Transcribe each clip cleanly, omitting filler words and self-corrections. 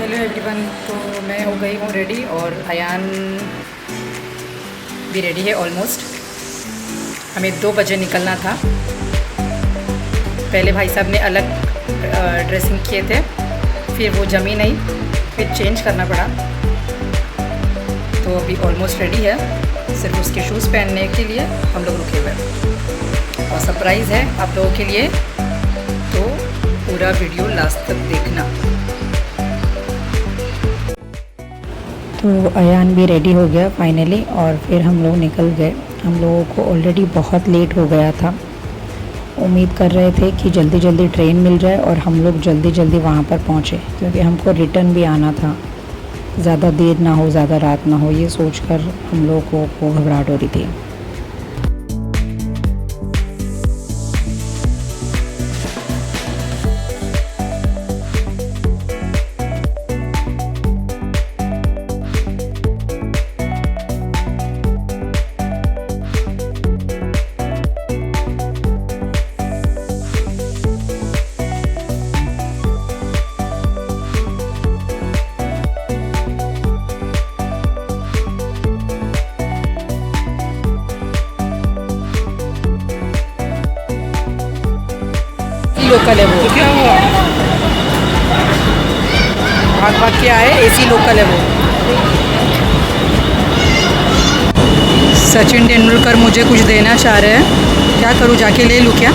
Hello everyone, तो मैं हो गई हूँ रेडी और अयान भी रेडी है ऑलमोस्ट। हमें 2 बजे निकलना था। पहले भाई साहब ने अलग ड्रेसिंग किए थे, फिर वो जमी नहीं, फिर चेंज करना पड़ा। तो अभी ऑलमोस्ट रेडी है, सिर्फ उसके शूज़ पहनने के लिए हम लोग रुके हुए हैं। और सरप्राइज़ है आप लोगों के लिए, तो पूरा वीडियो लास्ट तक देखना। तो अयान भी रेडी हो गया फाइनली और फिर हम लोग निकल गए। हम लोगों को ऑलरेडी बहुत लेट हो गया था। उम्मीद कर रहे थे कि जल्दी जल्दी ट्रेन मिल जाए और हम लोग जल्दी जल्दी वहाँ पर पहुँचे, क्योंकि हमको रिटर्न भी आना था। ज़्यादा देर ना हो, ज़्यादा रात ना हो, ये सोचकर हम लोगों को घबराहट हो रही थी। लोकल है वो, तो क्या हुआ? भाग भाग के आए, एसी लोकल है वो। सचिन तेंदुलकर मुझे कुछ देना चाह रहे हैं, क्या करूं, जाके ले लूं क्या?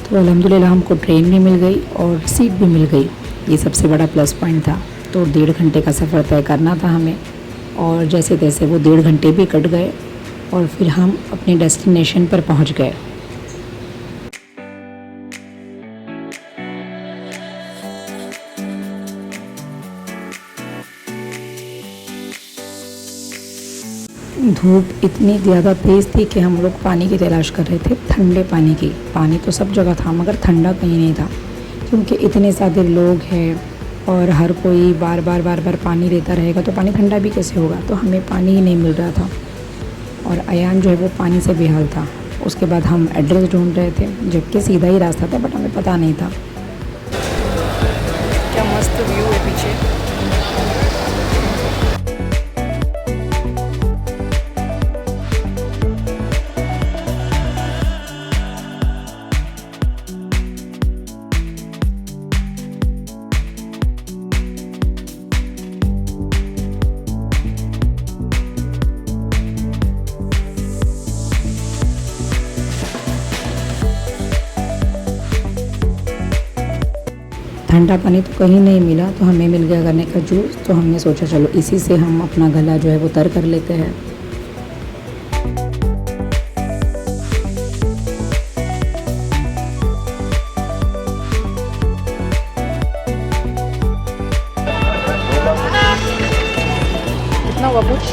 तो अल्हम्दुलिल्लाह हमको ट्रेन भी मिल गई और सीट भी मिल गई, ये सबसे बड़ा प्लस पॉइंट था। तो 1.5 घंटे का सफ़र तय करना था हमें, और जैसे तैसे वो 1.5 घंटे भी कट गए और फिर हम अपने डेस्टिनेशन पर पहुंच गए। धूप इतनी ज़्यादा तेज़ थी कि हम लोग पानी की तलाश कर रहे थे, ठंडे पानी की। पानी तो सब जगह था मगर ठंडा कहीं नहीं था, क्योंकि इतने ज़्यादा लोग हैं और हर कोई बार बार पानी लेता रहेगा तो पानी ठंडा भी कैसे होगा। तो हमें पानी ही नहीं मिल रहा था और अयान जो है वो पानी से बेहाल था। उसके बाद हम एड्रेस ढूंढ रहे थे, जबकि सीधा ही रास्ता था, बट हमें पता नहीं था। क्या मस्त व्यू है पीछे। ठंडा पानी तो कहीं नहीं मिला, तो हमें मिल गया गन्ने का जूस। तो हमने सोचा चलो इसी से हम अपना गला जो है वो तर कर लेते हैं। कितना हुआ पूछ?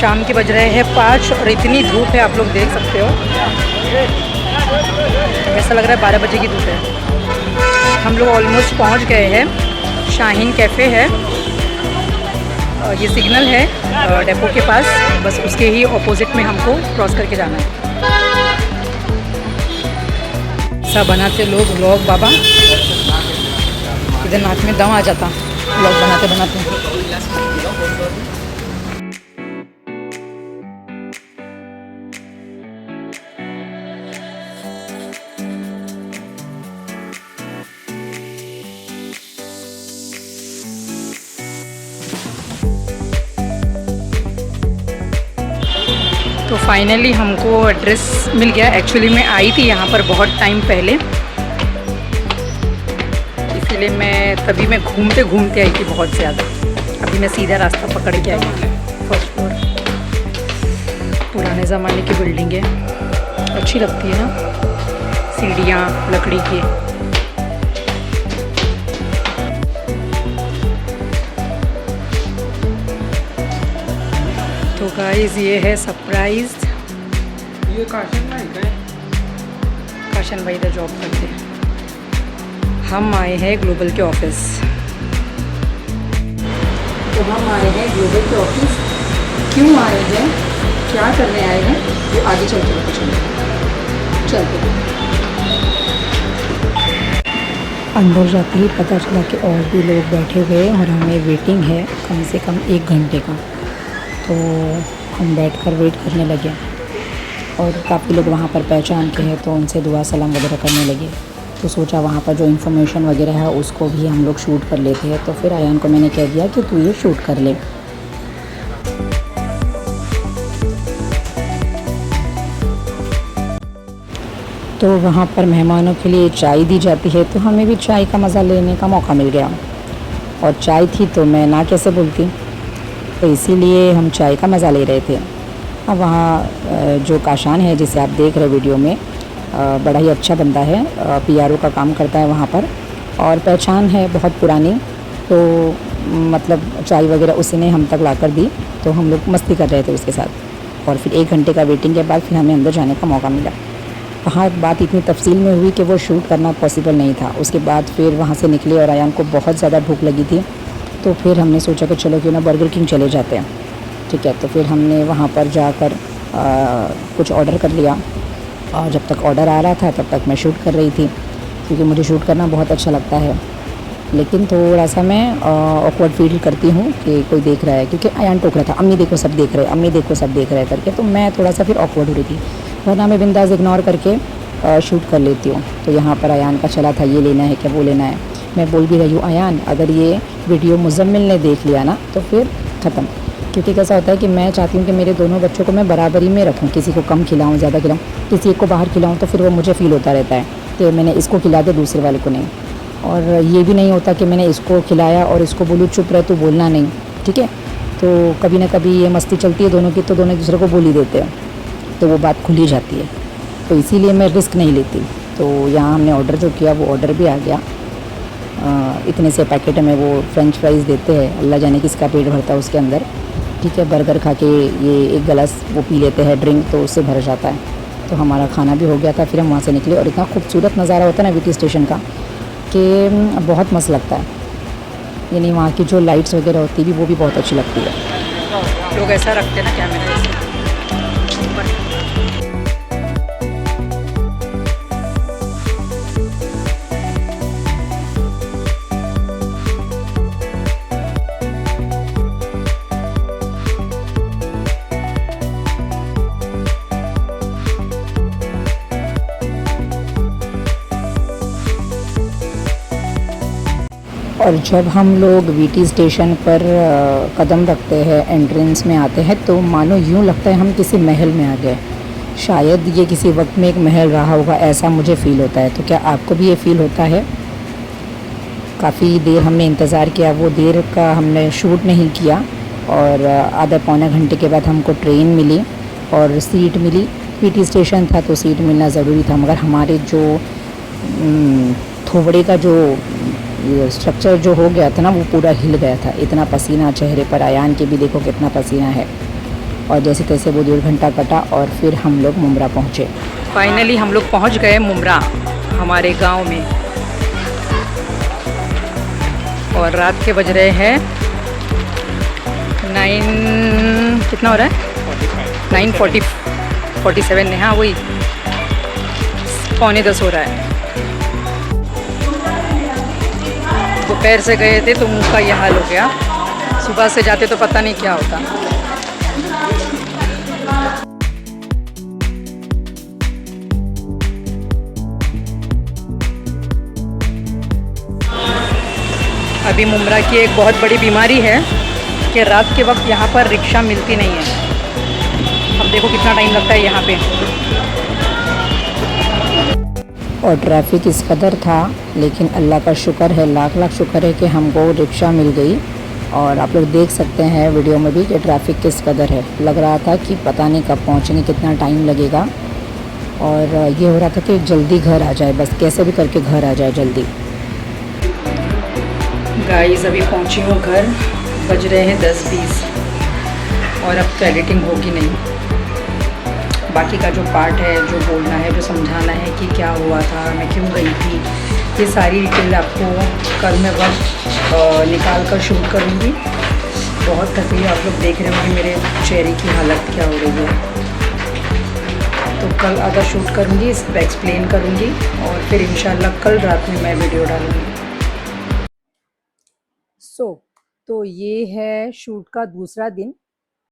शाम के बज रहे हैं 5 और इतनी धूप है, आप लोग देख सकते हो। ऐसा लग रहा है 12 बजे की धूप है। हम लोग ऑलमोस्ट पहुंच गए हैं। शाहीन कैफ़े है, ये सिग्नल है डेपो के पास, बस उसके ही ऑपोजिट में हमको क्रॉस करके जाना है। सब बनाते लोग व्लॉग, बाबा इधर नाक में दम आ जाता व्लॉग बनाते बनाते। तो फाइनली हमको एड्रेस मिल गया। एक्चुअली मैं आई थी यहाँ पर बहुत टाइम पहले, इसलिए मैं घूमते घूमते आई थी बहुत ज़्यादा। अभी मैं सीधा रास्ता पकड़ के आई हूँ। फर्स्ट फ्लोर, पुराने ज़माने की बिल्डिंग है, अच्छी लगती है ना, सीढ़ियाँ लकड़ी की। तो गाइस ये है सरप्राइज। ये काशन नाही काय काशन भाई इधर जॉब करते हैं। हम आए हैं ग्लोबल के ऑफिस। तो हम आए हैं ग्लोबल के ऑफिस, क्यों आए हैं, क्या करने आए हैं, वो आगे चल के पता चलते। अंदर जाते ही पता चला कि और भी लोग बैठे हुए हैं और हमें वेटिंग है कम से कम 1 घंटे का। तो हम बैठकर वेट करने लगे और काफ़ी लोग वहाँ पर पहचान के हैं, तो उनसे दुआ सलाम वगैरह करने लगे। तो सोचा वहाँ पर जो इन्फॉर्मेशन वगैरह है उसको भी हम लोग शूट कर लेते हैं। तो फिर आयान को मैंने कह दिया कि तू ये शूट कर ले। तो वहाँ पर मेहमानों के लिए चाय दी जाती है, तो हमें भी चाय का मज़ा लेने का मौका मिल गया। और चाय थी तो मैं ना कैसे बोलती, तो इसीलिए हम चाय का मज़ा ले रहे थे। अब वहाँ जो काशान है जिसे आप देख रहे वीडियो में, बड़ा ही अच्छा बंदा है, पीआरओ का काम करता है वहाँ पर और पहचान है बहुत पुरानी। तो मतलब चाय वगैरह उसी ने हम तक ला कर दी, तो हम लोग मस्ती कर रहे थे उसके साथ। और फिर 1 घंटे का वेटिंग के बाद फिर हमें अंदर जाने का मौका मिला। वहाँ बात इतनी तफसील में हुई कि वो शूट करना पॉसिबल नहीं था। उसके बाद फिर वहाँ से निकले और आयान को बहुत ज़्यादा भूख लगी थी, तो फिर हमने सोचा कि चलो क्यों ना बर्गर किंग चले जाते हैं। ठीक है, तो फिर हमने वहाँ पर जाकर कुछ ऑर्डर कर लिया और जब तक ऑर्डर आ रहा था तब तक मैं शूट कर रही थी, क्योंकि मुझे शूट करना बहुत अच्छा लगता है। लेकिन थोड़ा सा मैं ऑकवर्ड फील करती हूँ कि कोई देख रहा है, क्योंकि आयान टोक रहा था, अम्मी देखो सब देख रहे हैं, अम्मी देखो सब देख रहे हैं करके, तो मैं थोड़ा सा फिर ऑकवर्ड हो रही थी। वरना मैं बिंदास इग्नोर करके शूट कर लेती हूँ। तो यहाँ पर आयान का चला था, ये लेना है क्या, वो लेना है। मैं बोल भी रही हूँ, आयान अगर ये वीडियो मुज़म्मिल ने देख लिया ना तो फिर ख़त्म। क्योंकि कैसा होता है कि मैं चाहती हूँ कि मेरे दोनों बच्चों को मैं बराबरी में रखूँ, किसी को कम खिलाऊँ, ज़्यादा खिलाऊँ, किसी एक को बाहर खिलाऊँ तो फिर वो मुझे फ़ील होता रहता है कि मैंने इसको खिला दिया दूसरे वाले को नहीं। और ये भी नहीं होता कि मैंने इसको खिलाया और इसको बोलूँ चुप रह तू बोलना नहीं, ठीक है। तो कभी ना कभी ये मस्ती चलती है दोनों की, तो दोनों एक दूसरे को बोल ही देते हैं, तो वो बात खुल ही जाती है। तो इसीलिए मैं रिस्क नहीं लेती। तो यहाँ हमने ऑर्डर जो किया वो ऑर्डर भी आ गया। इतने से पैकेट में वो फ्रेंच फ्राइज़ देते हैं, अल्लाह जाने किसका पेट भरता है उसके अंदर। ठीक है, बर्गर खा के ये एक गिलास वो पी लेते हैं ड्रिंक, तो उससे भर जाता है। तो हमारा खाना भी हो गया था, फिर हम वहाँ से निकले और इतना खूबसूरत नज़ारा होता है ना वीटी स्टेशन का कि बहुत मस्त लगता है। यानी वहाँ की जो लाइट्स वगैरह होती है वो भी बहुत अच्छी लगती है। लोग ऐसा रखते हैं ना कैमरा ऐसे। और जब हम लोग वीटी स्टेशन पर कदम रखते हैं, एंट्रेंस में आते हैं, तो मानो यूँ लगता है हम किसी महल में आ गए। शायद ये किसी वक्त में एक महल रहा होगा, ऐसा मुझे फ़ील होता है। तो क्या आपको भी ये फ़ील होता है? काफ़ी देर हमने इंतज़ार किया, वो देर का हमने शूट नहीं किया और आधा पौने घंटे के बाद हमको ट्रेन मिली और सीट मिली। वीटी स्टेशन था तो सीट मिलना ज़रूरी था, मगर हमारे जो थोबड़े का जो स्ट्रक्चर जो हो गया था ना वो पूरा हिल गया था। इतना पसीना चेहरे पर, आयान के भी देखो कितना पसीना है। और जैसे तैसे वो 1.5 घंटा कटा और फिर हम लोग मुम्ब्रा पहुँचे। फाइनली हम लोग पहुँच गए मुम्ब्रा, हमारे गांव में। और रात के बज रहे हैं 9, कितना हो रहा है 9:47 हाँ वही 9:45 हो रहा है। दोपहर से गए थे तो मुंह का ये हाल हो गया, सुबह से जाते तो पता नहीं क्या होता। अभी मुम्ब्रा की एक बहुत बड़ी बीमारी है कि रात के वक्त यहाँ पर रिक्शा मिलती नहीं है। अब देखो कितना टाइम लगता है यहाँ पे। और ट्रैफिक इस कदर था, लेकिन अल्लाह का शुक्र है, लाख लाख शुक्र है कि हमको रिक्शा मिल गई। और आप लोग देख सकते हैं वीडियो में भी कि ट्रैफिक किस कदर है। लग रहा था कि पता नहीं कब पहुँचेंगे, कितना टाइम लगेगा। और ये हो रहा था कि जल्दी घर आ जाए, बस कैसे भी करके घर आ जाए जल्दी। गाइस अभी पहुँची हूँ घर, बज रहे हैं 10:20 और अब तो एडिटिंग होगी नहीं। बाकी का जो पार्ट है, जो बोलना है, जो समझाना है कि क्या हुआ था, मैं क्यों गई थी, ये सारी डिटेल आपको कल मैं वक्त निकाल कर शूट करूँगी। बहुत थकी हुई, आप लोग देख रहे होंगे मेरे चेहरे की हालत क्या हो रही है। तो कल आधा शूट करूँगी, इस पर एक्सप्लेन करूँगी और फिर इंशाल्लाह कल रात में मैं वीडियो डालूँगी। तो ये है शूट का दूसरा दिन